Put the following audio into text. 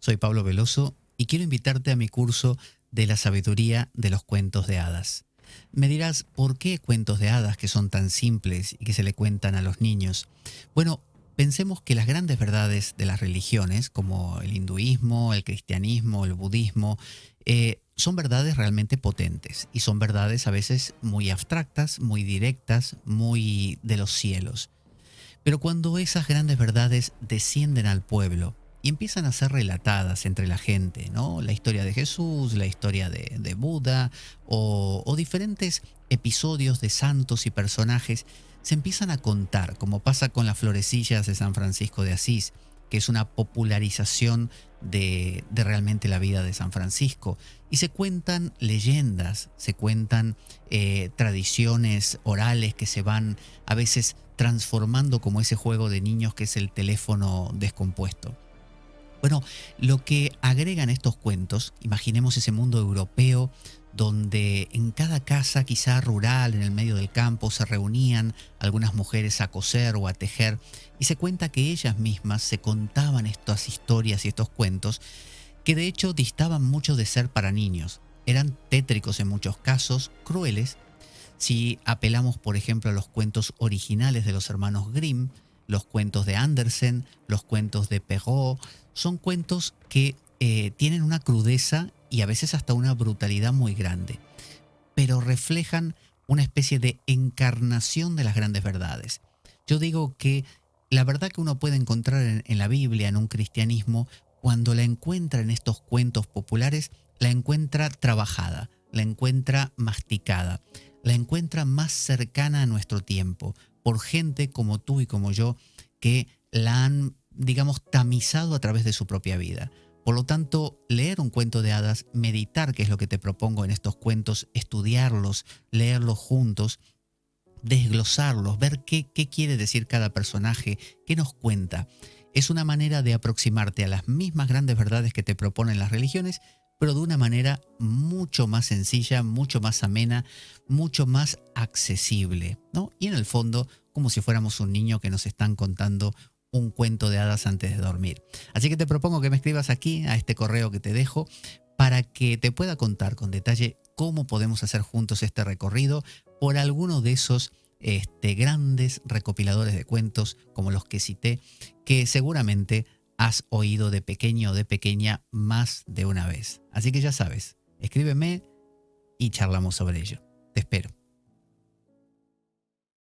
Soy Pablo Veloso y quiero invitarte a mi curso de la sabiduría de los cuentos de hadas. Me dirás, ¿por qué cuentos de hadas que son tan simples y que se le cuentan a los niños? Bueno, pensemos que las grandes verdades de las religiones, como el hinduismo, el cristianismo, el budismo, son verdades realmente potentes y son verdades a veces muy abstractas, muy directas, muy de los cielos. Pero cuando esas grandes verdades descienden al pueblo y empiezan a ser relatadas entre la gente, ¿no? La historia de Jesús, la historia de Buda o diferentes episodios de santos y personajes se empiezan a contar, como pasa con las florecillas de San Francisco de Asís, que es una popularización de realmente la vida de San Francisco. Y se cuentan leyendas, se cuentan tradiciones orales que se van a veces transformando como ese juego de niños que es el teléfono descompuesto. Bueno, lo que agregan estos cuentos, imaginemos ese mundo europeo donde en cada casa, quizá rural, en el medio del campo, se reunían algunas mujeres a coser o a tejer y se cuenta que ellas mismas se contaban estas historias y estos cuentos que de hecho distaban mucho de ser para niños. Eran tétricos en muchos casos, crueles. Si apelamos, por ejemplo, a los cuentos originales de los hermanos Grimm, los cuentos de Andersen, los cuentos de Perrault, son cuentos que tienen una crudeza y a veces hasta una brutalidad muy grande, pero reflejan una especie de encarnación de las grandes verdades. Yo digo que la verdad que uno puede encontrar en la Biblia, en un cristianismo, cuando la encuentra en estos cuentos populares, la encuentra trabajada, la encuentra masticada, la encuentra más cercana a nuestro tiempo, por gente como tú y como yo, que la han, digamos, tamizado a través de su propia vida. Por lo tanto, leer un cuento de hadas, meditar, que es lo que te propongo en estos cuentos, estudiarlos, leerlos juntos, desglosarlos, ver qué quiere decir cada personaje, qué nos cuenta. Es una manera de aproximarte a las mismas grandes verdades que te proponen las religiones, pero de una manera mucho más sencilla, mucho más amena, mucho más accesible, ¿no? Y en el fondo, como si fuéramos un niño que nos están contando un cuento de hadas antes de dormir. Así que te propongo que me escribas aquí, a este correo que te dejo, para que te pueda contar con detalle cómo podemos hacer juntos este recorrido por alguno de esos grandes recopiladores de cuentos como los que cité, que seguramente has oído de pequeño o de pequeña más de una vez. Así que ya sabes, escríbeme y charlamos sobre ello. Te espero.